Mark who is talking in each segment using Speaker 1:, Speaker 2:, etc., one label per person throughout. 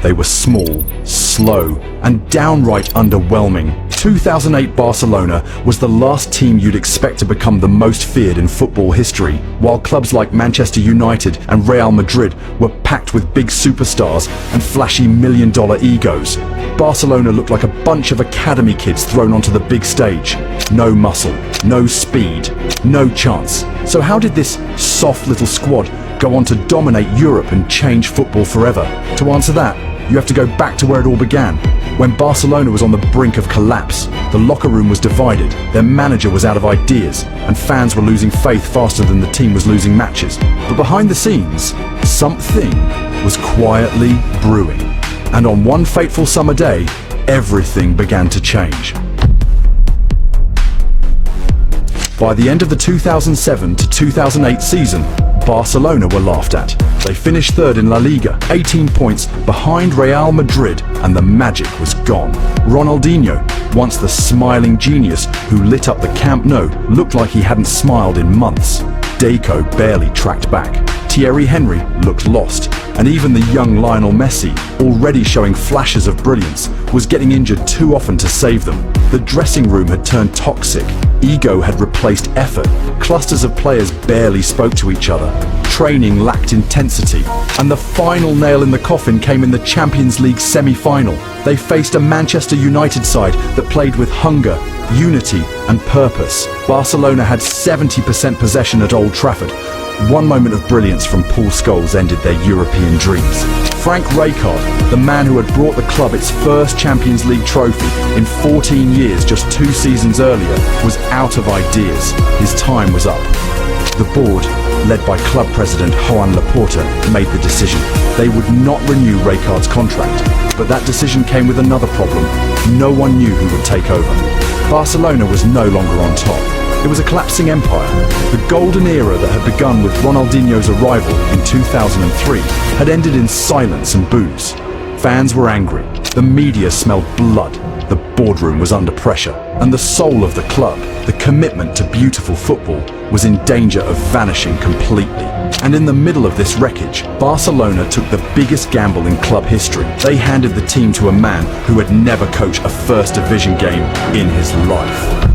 Speaker 1: They were small, slow, and downright underwhelming. 2008 Barcelona was the last team you'd expect to become the most feared in football history, while clubs like Manchester United and Real Madrid were packed with big superstars and flashy million-dollar egos. Barcelona looked like a bunch of academy kids thrown onto the big stage. No muscle, no speed, no chance. So how did this soft little squad go on to dominate Europe and change football forever? To answer that, you have to go back to where it all began. When Barcelona was on the brink of collapse, the locker room was divided, their manager was out of ideas, and fans were losing faith faster than the team was losing matches. But behind the scenes, something was quietly brewing. And on one fateful summer day, everything began to change. By the end of the 2007 to 2008 season, Barcelona were laughed at. They finished third in La Liga, 18 points behind Real Madrid, and the magic was gone. Ronaldinho, once the smiling genius who lit up the Camp Nou, looked like he hadn't smiled in months. Deco barely tracked back. Thierry Henry looked lost, and even the young Lionel Messi, already showing flashes of brilliance, was getting injured too often to save them. The dressing room had turned toxic, ego had replaced effort, clusters of players barely spoke to each other, training lacked intensity, and the final nail in the coffin came in the Champions League semi-final. They faced a Manchester United side that played with hunger, unity and purpose. Barcelona had 70% possession at Old Trafford. One moment of brilliance from Paul Scholes ended their European dreams. Frank Rijkaard, the man who had brought the club its first Champions League trophy in 14 years just 2 seasons earlier, was out of ideas. His time was up. The board, led by club president Joan Laporta, made the decision. They would not renew Rijkaard's contract, but that decision came with another problem. No one knew who would take over. Barcelona was no longer on top. It was a collapsing empire. The golden era that had begun with Ronaldinho's arrival in 2003 had ended in silence and boos. Fans were angry. The media smelled blood. The boardroom was under pressure. And the soul of the club, the commitment to beautiful football, was in danger of vanishing completely. And in the middle of this wreckage, Barcelona took the biggest gamble in club history. They handed the team to a man who had never coached a first division game in his life.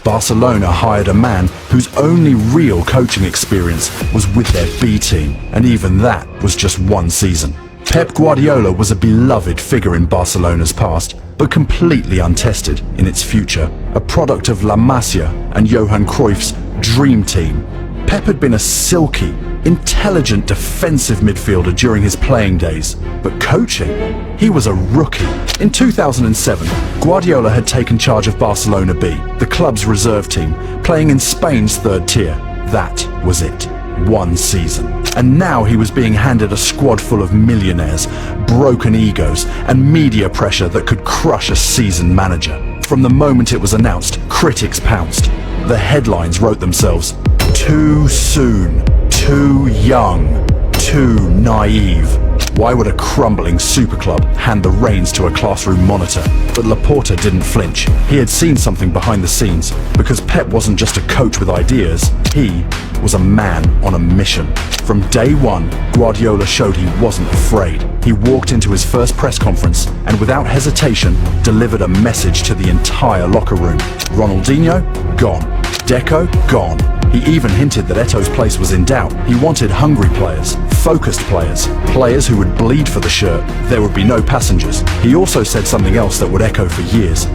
Speaker 1: Barcelona hired a man whose only real coaching experience was with their B team, and even that was just 1 season. Pep Guardiola was a beloved figure in Barcelona's past, but completely untested in its future. A product of La Masia and Johan Cruyff's dream team, Pep had been a silky, intelligent defensive midfielder during his playing days, but coaching? He was a rookie. In 2007, Guardiola had taken charge of Barcelona B, the club's reserve team, playing in Spain's 3rd tier. That was it. 1 season. And now he was being handed a squad full of millionaires, broken egos, and media pressure that could crush a seasoned manager. From the moment it was announced, critics pounced. The headlines wrote themselves, "Too soon, too young, too naive." Why would a crumbling super club hand the reins to a classroom monitor? But Laporta didn't flinch. He had seen something behind the scenes, because Pep wasn't just a coach with ideas, he was a man on a mission. From day one, Guardiola showed he wasn't afraid. He walked into his first press conference and without hesitation delivered a message to the entire locker room. Ronaldinho? Gone. Deco? Gone. He even hinted that Eto's place was in doubt. He wanted hungry players, focused players, players who would bleed for the shirt. There would be no passengers. He also said something else that would echo for years.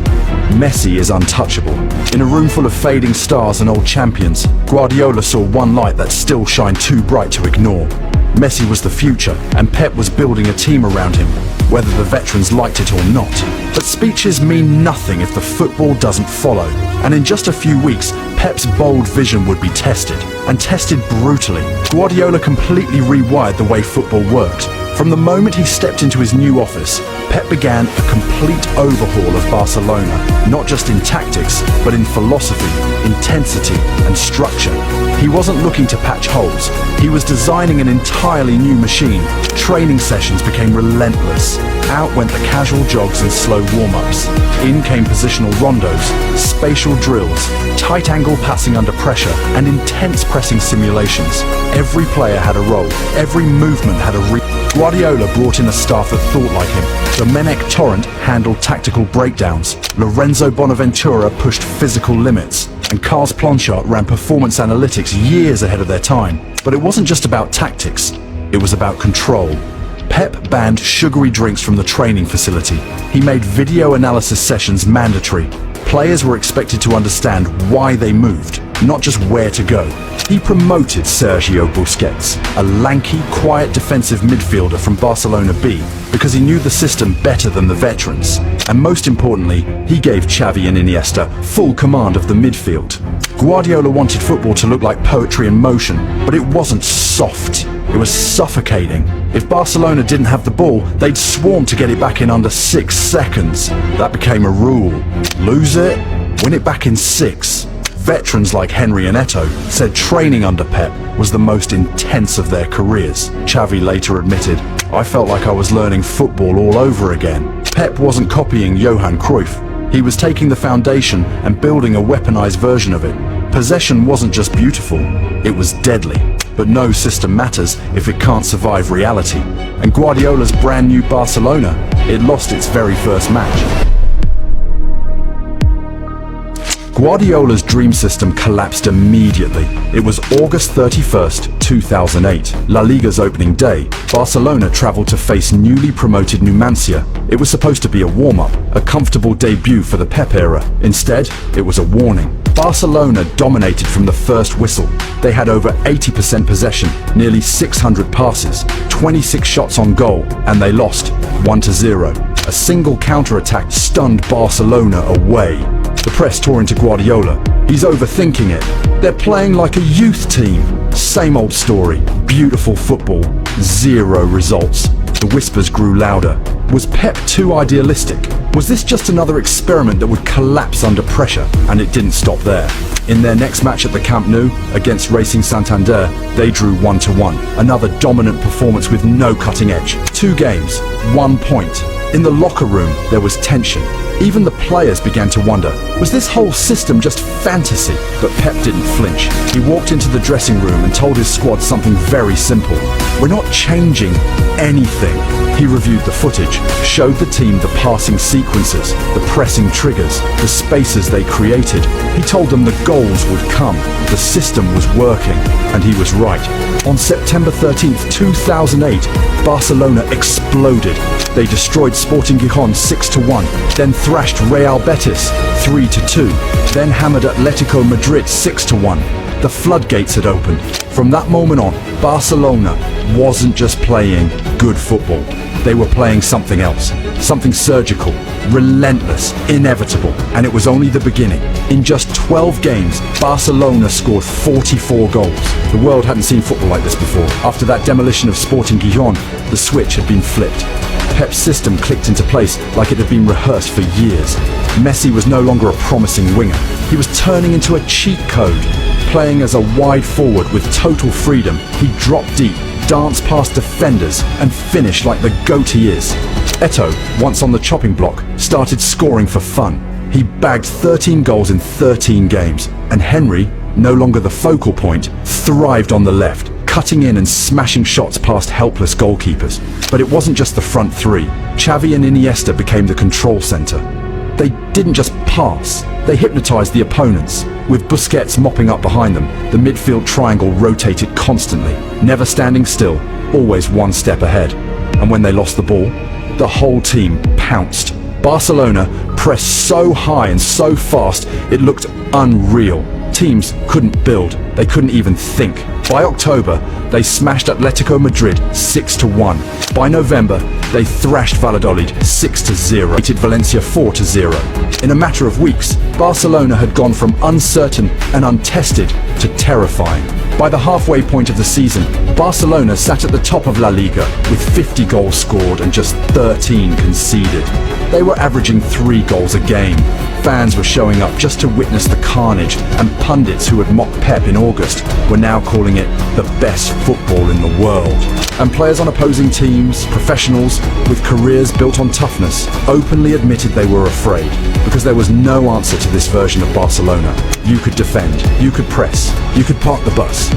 Speaker 1: Messi is untouchable. In a room full of fading stars and old champions, Guardiola saw one light that still shined too bright to ignore. Messi was the future, and Pep was building a team around him, whether the veterans liked it or not. But speeches mean nothing if the football doesn't follow. And in just a few weeks, Pep's bold vision would be tested, and tested brutally. Guardiola completely rewired the way football worked. From the moment he stepped into his new office, Pep began a complete overhaul of Barcelona, not just in tactics, but in philosophy, intensity, and structure. He wasn't looking to patch holes. He was designing an entirely new machine. Training sessions became relentless. Out went the casual jogs and slow warm-ups. In came positional rondos, spatial drills, tight angle passing under pressure, and intense pressing simulations. Every player had a role, every movement had a Guardiola brought in a staff that thought like him. Domenic Torrent handled tactical breakdowns, Lorenzo Bonaventura pushed physical limits, and Carles Planchart ran performance analytics years ahead of their time. But it wasn't just about tactics, it was about control. Pep banned sugary drinks from the training facility. He made video analysis sessions mandatory. Players were expected to understand why they moved, not just where to go. He promoted Sergio Busquets, a lanky, quiet defensive midfielder from Barcelona B, because he knew the system better than the veterans. And most importantly, he gave Xavi and Iniesta full command of the midfield. Guardiola wanted football to look like poetry in motion, but it wasn't soft. It was suffocating. If Barcelona didn't have the ball, they'd swarm to get it back in under 6 seconds. That became a rule. Lose it, win it back in 6. Veterans like Henry and Eto'o said training under Pep was the most intense of their careers. Xavi later admitted, "I felt like I was learning football all over again." Pep wasn't copying Johan Cruyff. He was taking the foundation and building a weaponized version of it. Possession wasn't just beautiful, it was deadly. But no system matters if it can't survive reality. And Guardiola's brand new Barcelona, it lost its very first match. Guardiola's dream system collapsed immediately. It was August 31st, 2008, La Liga's opening day. Barcelona traveled to face newly promoted Numancia. It was supposed to be a warm-up, a comfortable debut for the Pep era. Instead, it was a warning. Barcelona dominated from the first whistle. They had over 80% possession, nearly 600 passes, 26 shots on goal, and they lost 1-0. A single counter-attack stunned Barcelona away. The press tore into Guardiola. He's overthinking it. They're playing like a youth team. Same old story. Beautiful football. 0 results. The whispers grew louder. Was Pep too idealistic? Was this just another experiment that would collapse under pressure? And it didn't stop there. In their next match at the Camp Nou, against Racing Santander, they drew 1-1. Another dominant performance with no cutting edge. 2 games, 1 point. In the locker room, there was tension. Even the players began to wonder, was this whole system just fantasy? But Pep didn't flinch. He walked into the dressing room and told his squad something very simple. We're not changing anything. He reviewed the footage, showed the team the passing sequences, the pressing triggers, the spaces they created. He told them the goals would come, the system was working, and he was right. On September 13th, 2008, Barcelona exploded. They destroyed Sporting Gijón 6-1, then thrashed Real Betis 3-2, then hammered Atletico Madrid 6-1. The floodgates had opened. From that moment on, Barcelona wasn't just playing good football. They were playing something else, something surgical, relentless, inevitable, and it was only the beginning. In just 12 games, Barcelona scored 44 goals. The world hadn't seen football like this before. After that demolition of Sporting Gijón, the switch had been flipped. Pep's system clicked into place like it had been rehearsed for years. Messi was no longer a promising winger. He was turning into a cheat code. Playing as a wide forward with total freedom, he dropped deep, danced past defenders, and finished like the goat he is. Eto'o, once on the chopping block, started scoring for fun. He bagged 13 goals in 13 games, and Henry, no longer the focal point, thrived on the left, cutting in and smashing shots past helpless goalkeepers. But it wasn't just the front three. Xavi and Iniesta became the control center. They didn't just pass, they hypnotized the opponents. With Busquets mopping up behind them, the midfield triangle rotated constantly, never standing still, always one step ahead. And when they lost the ball, the whole team pounced. Barcelona pressed so high and so fast, it looked unreal. Teams couldn't build, they couldn't even think. By October, they smashed Atletico Madrid 6-1. By November, they thrashed Valladolid 6-0, beated Valencia 4-0. In a matter of weeks, Barcelona had gone from uncertain and untested to terrifying. By the halfway point of the season, Barcelona sat at the top of La Liga with 50 goals scored and just 13 conceded. They were averaging 3 goals a game. Fans were showing up just to witness the carnage, and pundits who had mocked Pep in August were now calling it the best football in the world. And players on opposing teams, professionals with careers built on toughness, openly admitted they were afraid, because there was no answer to this version of Barcelona. You could defend, you could press, you could park the bus,